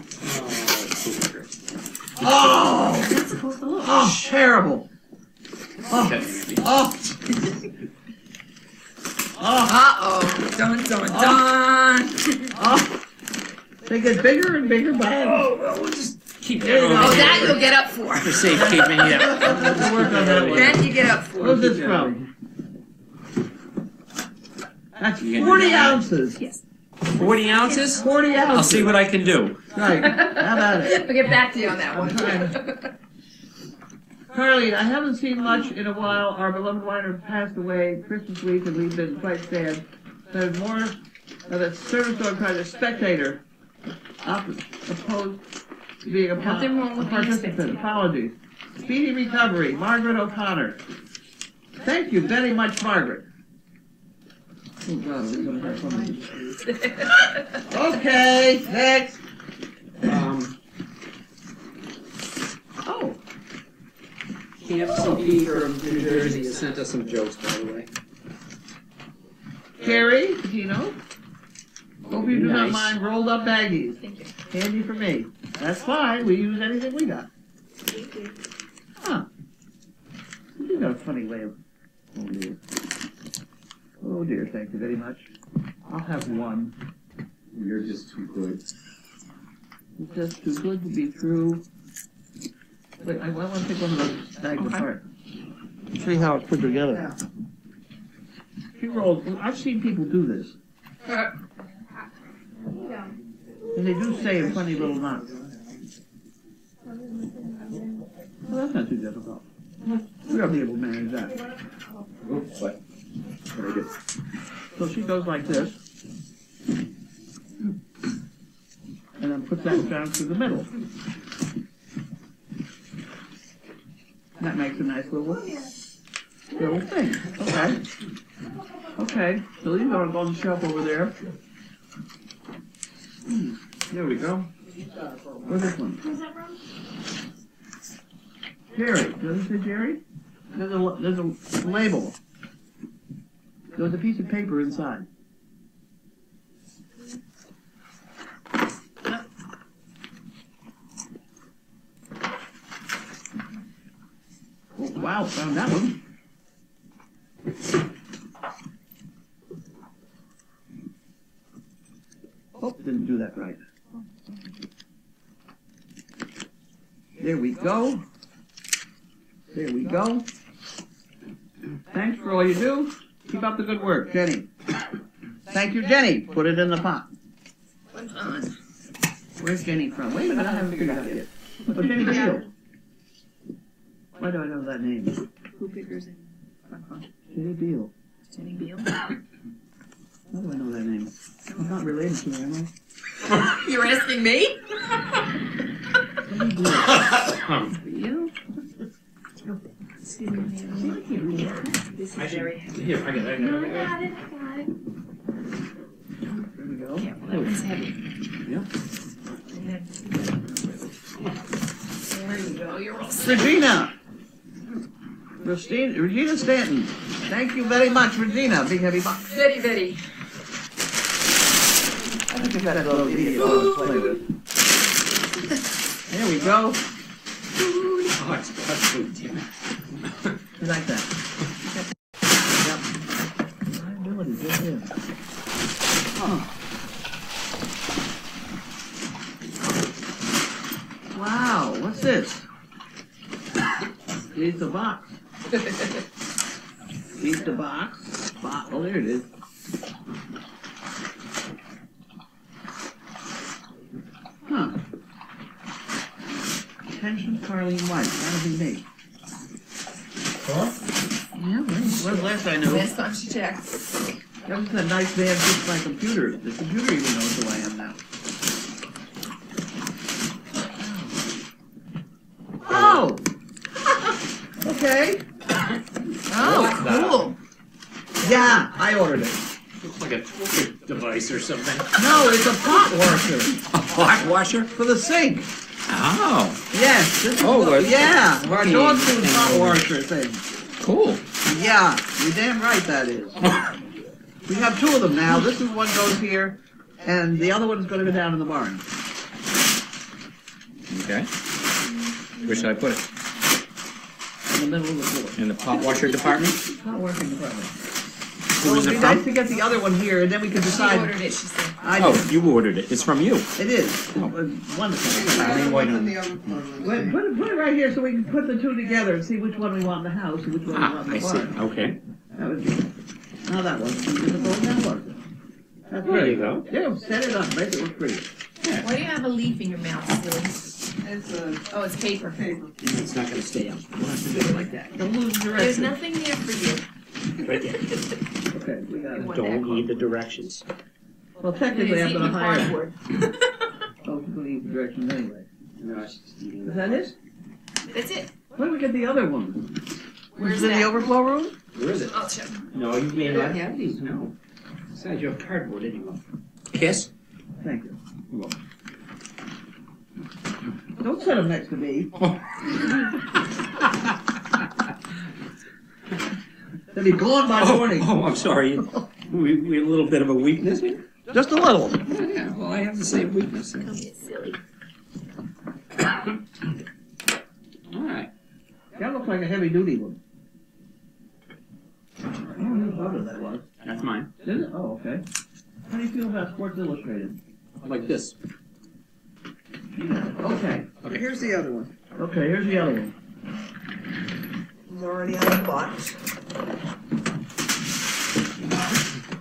Oh, Oh! That's supposed to look. Oh, terrible. Oh, oh. Oh, Uh-oh. Dun, dun, dun. oh. They get bigger and bigger by well, we'll just keep There you that go. Oh, that you'll get up for. for safekeeping. Yeah. Let's work on that one. That you get up for. What's this from? That's You can 40 do that. ounces. Yes. 40 ounces? 40 ounces. I'll see what I can do. Right. How about it? I'll get back to you on that I'm one. Carly, I haven't seen much in a while. Our beloved Weiner passed away Christmas week, and we've been quite sad. There's more of a service dog kind of spectator, opposed to being a Nothing wrong with being a participant. spectator. Apologies. Speedy recovery, Margaret O'Connor. Thank you very much, Margaret. Oh, God, we're gonna have fun with this. Okay, next. Oh. Camp CP from New Jersey has sent us some jokes, by the way. Carrie, Patino. Hope you do not Nice. mind rolled up baggies. Thank you. Handy for me. That's fine. We use anything we got. Huh. You got a funny way of. Oh dear. Oh dear. Thank you very much. I'll have one. You're just too good. It's just too good to be true. Wait, I want to take one of those bags apart. See how it's put together. She rolls. I've seen people do this. And they do say in funny little knots. Well, that's not too difficult. We're gonna be able to manage that. Oops, what? What I do? So she goes like this. And then puts that down through the middle. That makes a nice little thing. Okay. Okay. So these are on the shelf over there. There we go. Where's this one? Jerry, does it say Jerry? There's a label. There's a piece of paper inside. Oh, wow, found that one. Oh, didn't do that right. There we go. There we go. Thanks for all you do. Keep up the good work, Jenny. Thank you, Jenny. Put it in the pot. Where's Jenny from? Wait a minute, I haven't figured it out yet. Oh, Jenny Beal. Why do I know that name? Who figures in? Jenny Beal. Jenny Beal. How do I know that name? I'm not related to her, am I? You're asking me? Jenny Beal. You? Excuse me, this is very heavy. Here, I got it. No, I got it. There we go. Careful, that one's heavy. Yep. And then, there you go, you're all set. Regina. Regina Stanton. Thank you very much, Regina. Big heavy box. Very, very. I think I got that little idiot to play with. There we go. Oh, it's got food, damn it. You like that? Yep. Liability, good here. Huh. Wow, what's this? Here's the box. Here's the box. Oh, there it is. Huh. Attention, Carleen White. That'll be me. Huh? Yeah, when's the last I knew? Last time she checked. That was a nice man fixed my computer. The computer even knows who I am now. Oh! Okay. Oh, cool. Yeah, I ordered it. Looks like a torture device or something. No, it's a pot washer A pot washer? for the sink. Oh, Yes. This is yeah, our dog food pot washer thing. cool. Yeah, you're damn right that is. We have two of them now. This is one goes here, and the other one's going to go down in the barn. Okay. Where should I put it? In the middle of the floor. In the pot washer department? Not working department. Who Well, is it'd it be nice from? to get the other one here, and then we can She decide. ordered it, she said. I Oh, did. you ordered it. It's from you. It is. Wonderful. Why Put don't- the other part of Put it. put it right here so we can put the two together and see which one we want in the house and which one we want in I the see. barn. Okay. That would be. Now that one. Is it gold? That one. That's There you go. Yeah, set it up. Make it look pretty. Why do you have a leaf in your mouth, silly? It's a Oh, it's paper. paper. It's not going to stay up. We'll have to do it like that. Don't lose There's direction. nothing there for you. Right there. Okay, we got it. Don't need the directions. Well, technically, I'm It's going to eating hire. cardboard. Oh, she's going to use directions anyway. No, it's just eating Is that it? That's it. Where do we get the other one? Where's Is it in the that? overflow room? Where is it? I'll check. No, you may not have these. No. Besides, you have cardboard anyway. Kiss? Thank you. You're welcome. Don't set them next to me. They'll be gone by morning. Oh, I'm sorry. We had a little bit of a weakness here? Just a little. Yeah, well, I have the same weakness. Don't get silly. All right. That looks like a heavy duty one. I don't know whose photo that was. That's mine. Is it? Oh, okay. How do you feel about Sports Illustrated? Like this. Okay. Here's the other one. Okay, here's the other one. It's already out of the box.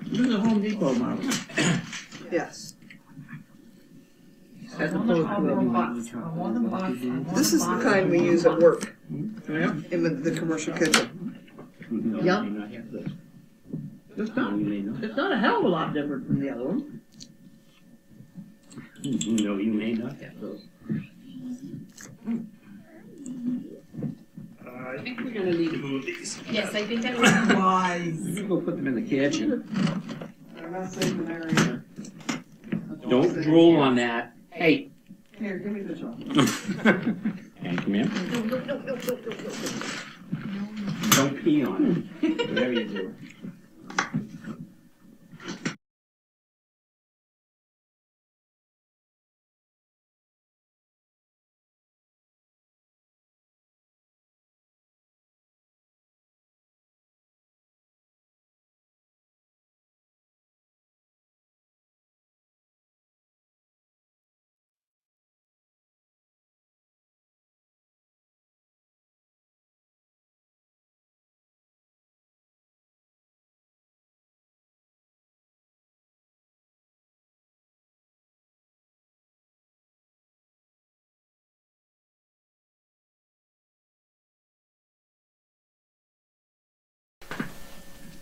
This is a Home Depot model. Yes. As I want the opposed to cardboard a box. I want the box. I want This the is the box. kind we use at work Yeah. in the commercial kitchen. No, Yeah. you may not have this. It's not, You may not. it's not a hell of a lot different from the other one. No, you may not have those. I think we're gonna need to move these. Yes, I think that was wise. You can go put them in the kitchen. They're not safe in there either. Don't drool on that. Hey. Here, give me the jar. Yeah. Thank you, ma'am. Don't pee on it. Whatever you do.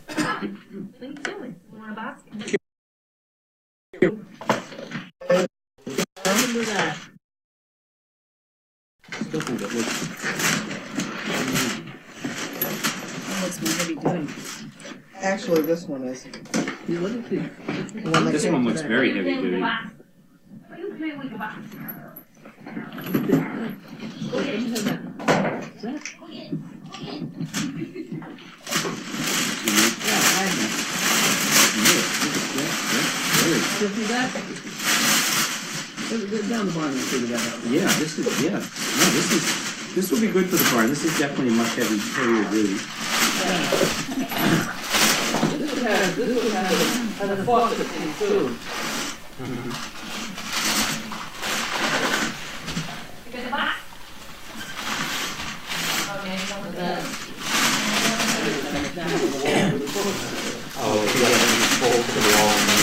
What are you doing? You want a box? Remember that. Still think it looks. Oh, it's my heavy duty. Actually, this one is. You look at these. The one that This came one looks today. very heavy duty. You see that? Down the barn and figure that out. Yeah, this will be good for the barn. This is definitely much heavier duty. This would have a faucet too. Oh, you got to fold the wall and then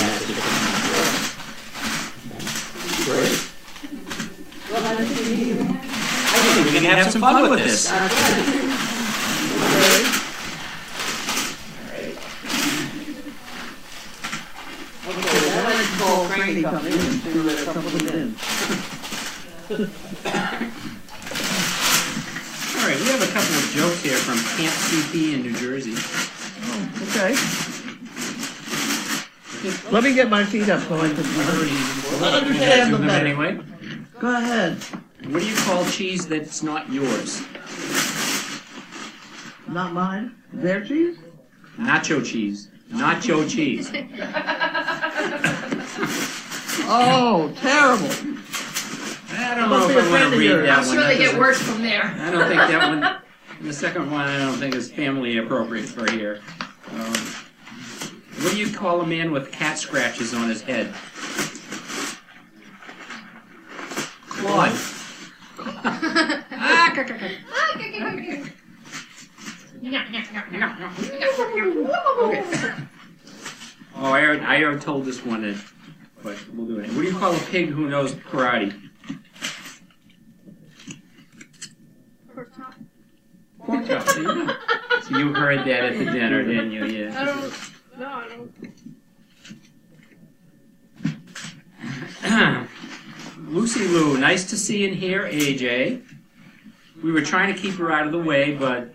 great. I think we can have some fun with this. Cranny come in and see where they're coming in. All right, we have a couple of jokes here from Camp CP in New Jersey. Okay. Let me get my feet up so I can understand them better. Anyway, Go ahead. what do you call cheese that's not yours? Not mine. Their cheese? Nacho cheese. Nacho cheese. Oh, terrible. I don't know if I want to read that I'm one. sure they That get doesn't- worse from there. I don't think that one. The second one, I don't think is family appropriate for here. What do you call a man with cat scratches on his head? Claude. Oh, I already told this one, but we'll do it. What do you call a pig who knows karate? Pork chop. So you heard that at the dinner, didn't you? Yeah. I don't. No, I don't. Lucy Lou, nice to see and hear AJ. We were trying to keep her out of the way, but.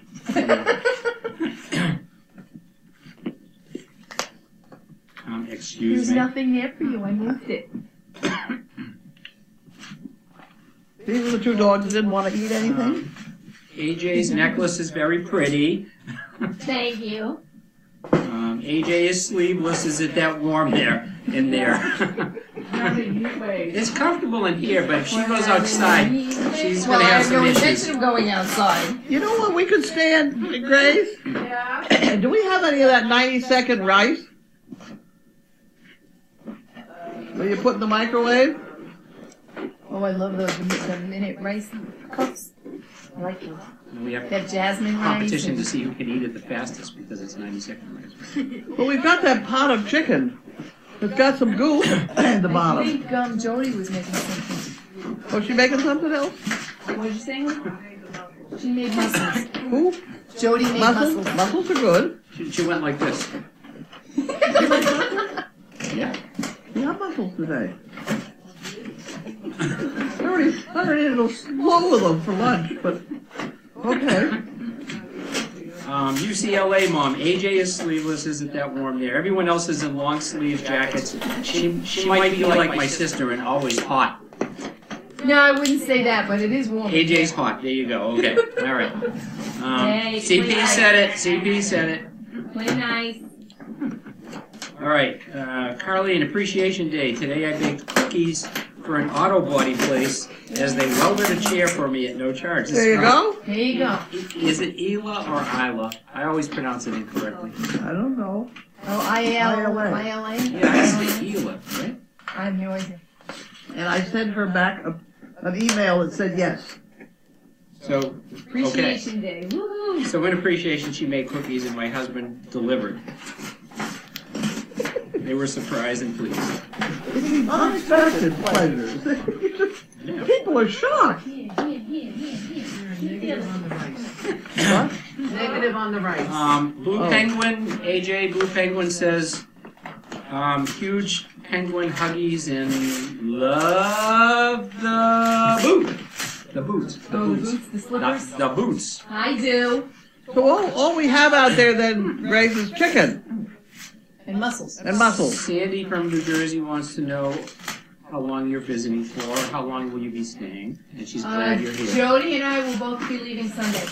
Excuse There's me. nothing there for you. I moved it. These are the two dogs that didn't want to eat anything? AJ's necklace is very pretty. Thank you. AJ is sleeveless. Is it that warm there? In there? It's comfortable in here, but if she goes outside, she's going to have some no issues. intention of going outside. You know what we could stand, Grace? Yeah. Do we have any of that 90-second rice? Will you put in the microwave? Oh, I love those the minute rice cups. I like those. We have That jasmine rice. competition to and- see who can eat it the fastest because it's 90-second rice. Well, we've got that pot of chicken. It's got some goop at the I bottom. think Jody was making something. Oh, she making something else? What did you say? She made mussels. Who? Jody made Mussels? mussels. Mussels are good. She went like this. Yeah. We have mussels today. I already ate a slow of them for lunch, but okay. UCLA mom, AJ is sleeveless, isn't that warm there? Everyone else is in long sleeve jackets. She might be like my sister and always hot. No, I wouldn't say that, but it is warm. AJ's hot. There you go. Okay. All right. Hey, CP play said it. CP said it. Play nice. All right. Carly, an appreciation day. Today I baked cookies for an auto body place as they welded a chair for me at no charge. There you go. There you go. Is it Ela or Isla? I always pronounce it incorrectly. I don't know. Oh, I-L-A. Yeah, I say Ela, right? I have no idea. And I sent her back an email that said yes. So, Appreciation Day. Woohoo! So in appreciation, she made cookies and my husband delivered. They were surprised and pleased. Unexpected pleasures. Yeah. People are shocked. What? Negative on the right. Blue Oh. Penguin, AJ, Blue Penguin says, huge penguin huggies and love the boot. The boots. The Oh, the boots. boots, the slippers? The boots. I do. So all we have out there then, Grace, is chicken And muscles. and mussels. Sandy from New Jersey wants to know how long you're visiting for, how long will you be staying, and she's glad you're here. Jody and I will both be leaving Sunday.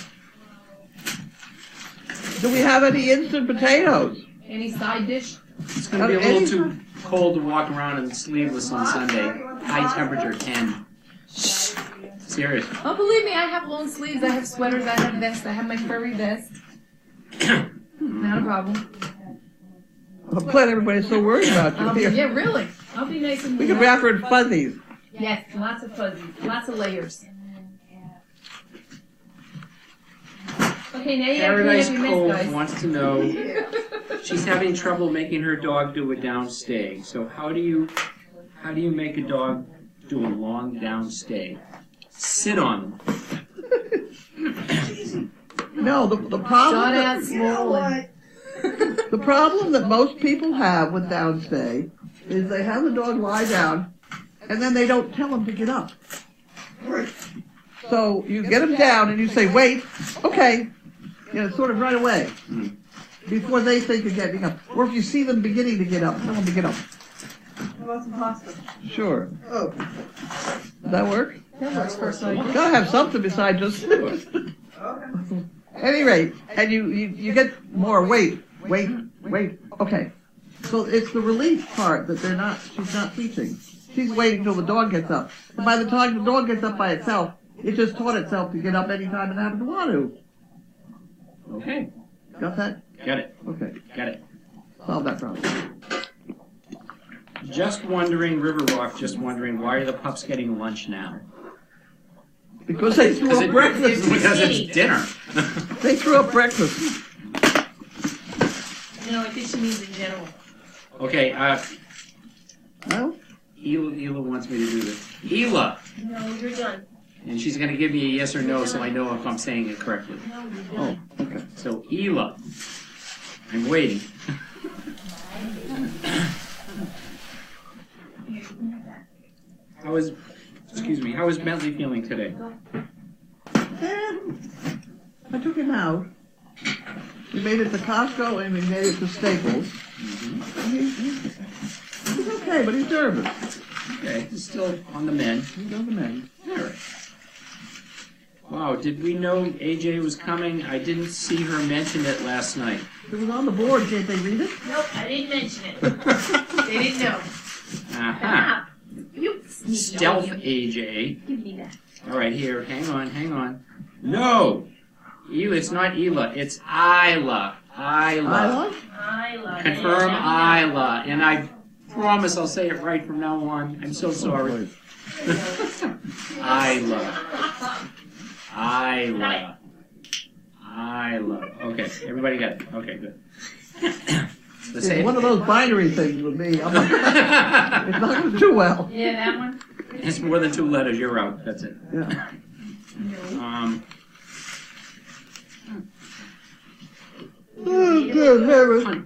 Do we have any instant potatoes? Any side dish? It's going to be a little too cold to walk around in sleeveless on Sunday. High temperature 10. Serious. Oh, believe me, I have long sleeves, I have sweaters, I have vests, I have my furry vest. Not a problem. I'm glad everybody's so worried about you here. Yeah, really. I'll be nice and We can wrap her in fuzzies. Yes, lots of fuzzies, lots of layers. Okay, now you have to Paradise have your Cove mess, guys. wants to know she's having trouble making her dog do a down stay. So how do you make a dog do a long down stay? Sit on them. No, the Start problem out small and the problem that most people have with downstay is they have the dog lie down and then they don't tell him to get up. So you get him down and you say, wait, okay, sort of right away before they think of getting up. Or if you see them beginning to get up, tell them to get up. How about some pasta? Sure. Oh. Does that work? that works for us. You gotta have something besides just. Okay. Any rate, and you get more wait. Okay. So it's the relief part that she's not teaching. She's waiting till the dog gets up. And by the time the dog gets up by itself, it just taught itself to get up anytime it happened to want to. Okay. Got that? Got it. Okay. Got it. Solve that problem. Just wondering, River Rock, just wondering, why are the pups getting lunch now? Because they threw up breakfast. Because it's dinner. They threw up breakfast. No, I think she means in general. Okay, Well, Ela wants me to do this. Ela! No, you're done. And she's going to give me a yes or no so I know if I'm saying it correctly. oh, okay. So, Ela. I'm waiting. How is Bentley feeling today? I took him out. We made it to Costco and we made it to Staples. He's okay, but he's nervous. Okay, he's still on the mend. He's on the mend. All right. Wow, did we know AJ was coming? I didn't see her mention it last night. It was on the board. Can't they read it? Nope, I didn't mention it. They didn't know. Aha. You sneaky Stealth dog. AJ. Give me that. All right, here, hang on. No! It's not Ela, it's Isla. Isla? I love it. Confirm Isla. And I promise I'll say it right from now on. I'm so sorry. Isla. Okay, everybody got it. Okay, good. Let's say It's one of those binary things with me. It's not going to do well. Yeah, that one? It's more than 2 letters. You're out. That's it. Yeah.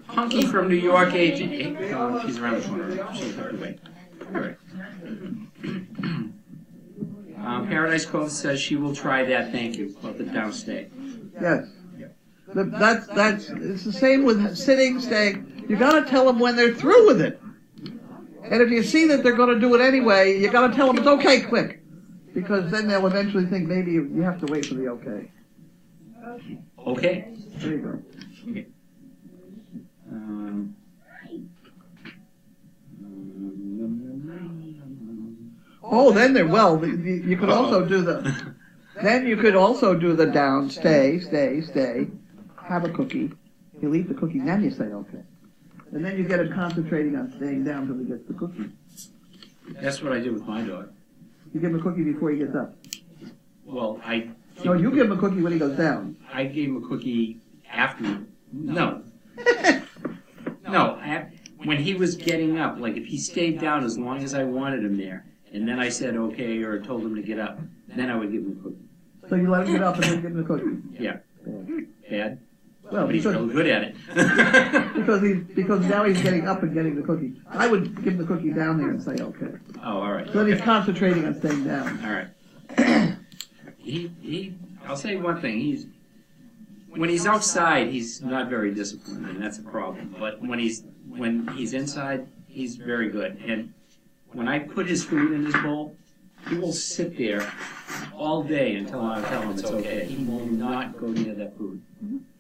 Punky from New York, AJ. She's around the corner. She'll have to wait. All right. Paradise Cove says she will try that. Thank you. About the downstay. Yes. That's it's the same with sitting, staying. You got to tell them when they're through with it. And if you see that they're going to do it anyway, you got to tell them it's okay, quick. Because then they'll eventually think maybe you have to wait for the okay. Okay. There you go. Oh, then they're, well, you could also do the, then you could also do the down, stay, have a cookie. He'll eat the cookie, then you say okay. And then you get him concentrating on staying down till he gets the cookie. That's what I do with my dog. You give him a cookie before he gets up. Well, No, you give him a cookie when he goes down. I gave him a cookie after. No. When he was getting up, like if he stayed down as long as I wanted him there, and then I said okay or told him to get up, then I would give him a cookie. So you let him get up and then give him the cookie. Yeah. Bad? Well, But he's really good at it. because now he's getting up and getting the cookie. I would give him the cookie down there and say okay. Oh, all right. So then he's concentrating on staying down. All right. I'll say one thing. When he's outside, he's not very disciplined, and that's a problem. But when he's inside, he's very good. And when I put his food in his bowl, he will sit there all day until I tell him it's okay. He will not go near that food.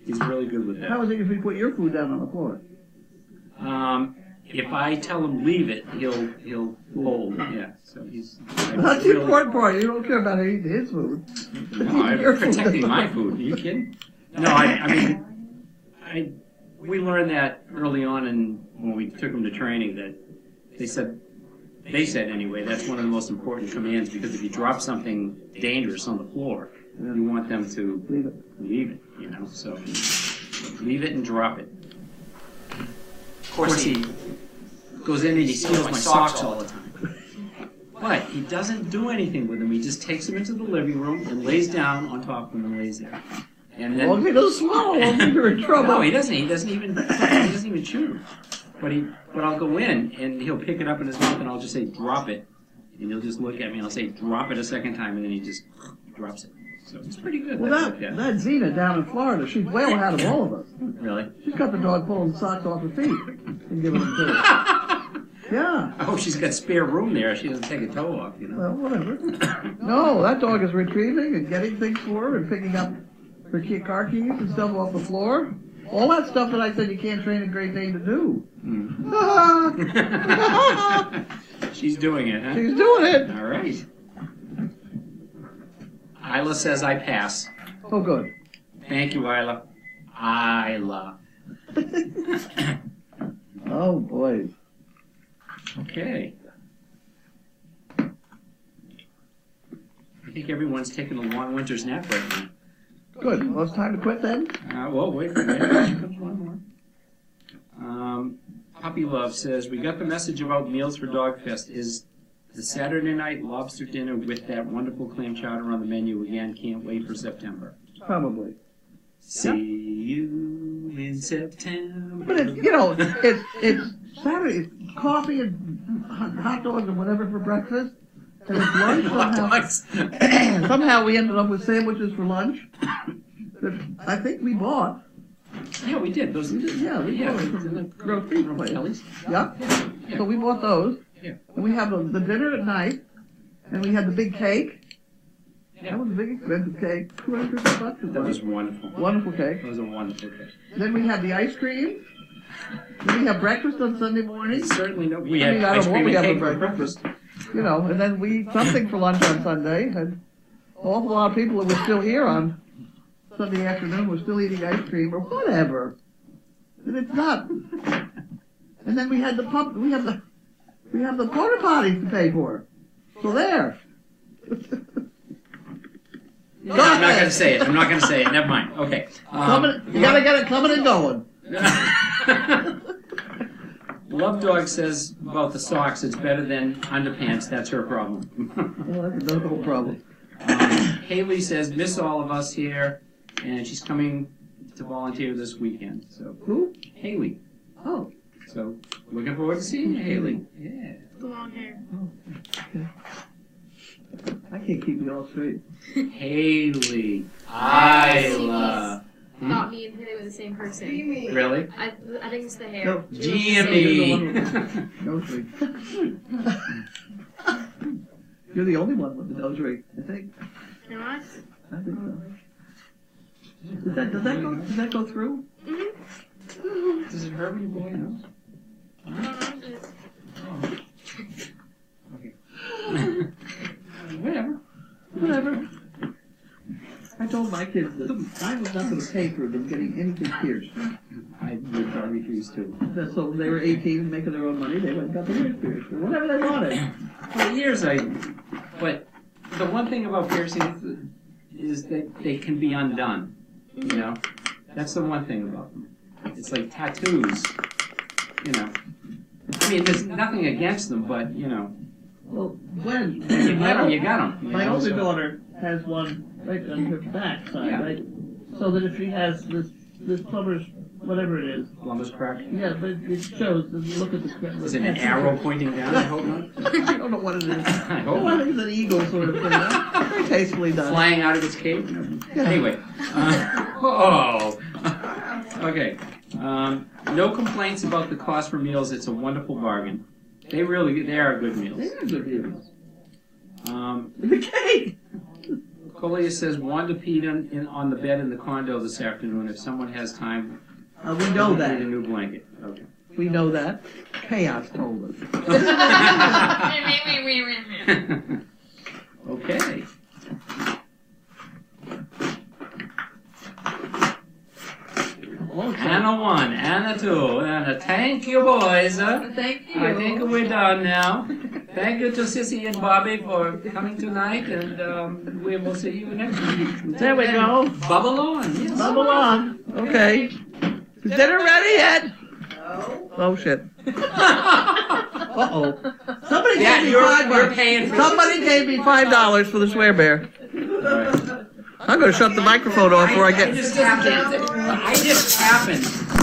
He's really good with How that. is it if you put your food down on the floor? If I tell him leave it, he'll hold. Yeah. So he's. That's the important part. You don't care about eating his food. No, I'm protecting my food. Are you kidding? No, I mean, we learned that early on, when we took him to training, that they said anyway, that's one of the most important commands, because if you drop something dangerous on the floor, you want them to leave it, so leave it and drop it. Of course, he goes in and he steals my socks all the time. But he doesn't do anything with them. He just takes them into the living room and lays down on top of them and lays there. And then, Well, if he doesn't swallow them, you're in trouble. no, he doesn't. He doesn't even chew them. But I'll go in and he'll pick it up in his mouth and I'll just say drop it, and he'll just look at me and I'll say drop it a second time, and then he just drops it. So it's pretty good. Well, that Zena down in Florida, she's way ahead of all of us. Really? She's got the dog pulling the socks off her feet and giving them to her. Yeah. Oh, she's got spare room there. She doesn't take a toe off, Well, whatever. No, that dog is retrieving and getting things for her and picking up her car keys and stuff off the floor. All that stuff that I said you can't train a Great Dane to do. She's doing it, huh? She's doing it. All right. Isla says I pass. Oh, good. Thank you, Isla. Isla. Oh, boy. Okay. I think everyone's taking a long winter's nap right now. Good. Well, it's time to quit then? Well, wait a minute. Here comes one more. Puppy Love says, we got the message about Meals for Dog Fest. Is the Saturday night lobster dinner with that wonderful clam chowder on the menu again? Can't wait for September. Probably. See you in September. But it's, it's Saturday. It's coffee and hot dogs and whatever for breakfast. And it's lunch somehow. Somehow we ended up with sandwiches for lunch that I think we bought. Yeah, we did. Those. Yeah, we bought them from the roast beef place. Kelly's. Yeah. So we bought those. Yeah. And we have the dinner at night. And we had the big cake. Yeah. That was a big expensive cake. $250. That was wonderful. Wonderful cake. That was a wonderful cake. Then we had the ice cream. Then we had breakfast on Sunday morning. Certainly no. We I had mean, I ice don't know cream what we and have cake for for breakfast. And then we eat something for lunch on Sunday. And an awful lot of people that were still here on Sunday afternoon were still eating ice cream or whatever. And it's not. And then we had the porta potties to pay for. So there. No, I'm not going to say it. I'm not going to say it. Never mind. Okay. You gotta get it coming and going. Love Dog says about the socks, it's better than underpants. That's her problem. Well, that's the whole problem. Haley says, miss all of us here, and she's coming to volunteer this weekend. So Who? Haley. Oh. So looking forward to seeing you, Haley. Yeah. The long hair. I can't keep you all straight. Haley. Isla. Thought me and Haley were the same person. Really? I think it's the hair. No. Jimmy. No, straight. You're the only one with the nose ring, I think. Am I? I think so. Does that go through? Does it hurt when you blow your nose? Whatever. Whatever. I told my kids that I was not going to pay for them getting anything pierced. I refuse to. So when they were 18 making their own money, they went and got the ears pierced or whatever they wanted. For years but the one thing about piercings is that they can be undone. You know? That's the one thing about them. It's like tattoos. You know. I mean, there's nothing against them, but, you know. Well, when You got them. my older daughter has one right on her back side, Yeah. right? So that if she has this plumber's, whatever it is, Columbus crack. yeah, but it shows, look at the Is it an arrow pointing down? I hope not. I don't know what it is. I hope Well, I not. think it's an eagle sort of thing. Huh? Very tastefully done. Flying out of its cage? Anyway. Okay. No complaints about the cost for meals. It's a wonderful bargain. They are good meals. They are good deals. Um, The cake! Colia says Wanda peed on the bed in the condo this afternoon. If someone has time, We know need a that. new blanket. Okay. We know that. Chaos told us. Okay. Anna 1, Anna 2, Anna. Thank you, boys. Thank you. I think we're done now. Thank you to Sissy and Bobby for coming tonight, and we will see you next week. There we go. Bubble on. Yes. Bubble on. Okay. Is dinner ready yet? No. Oh, shit. Uh-oh. Somebody Yeah, gave me you're $5. paying for Somebody gave me $5 for the swear bear. All right. I'm going to shut the microphone off before I I get... just happened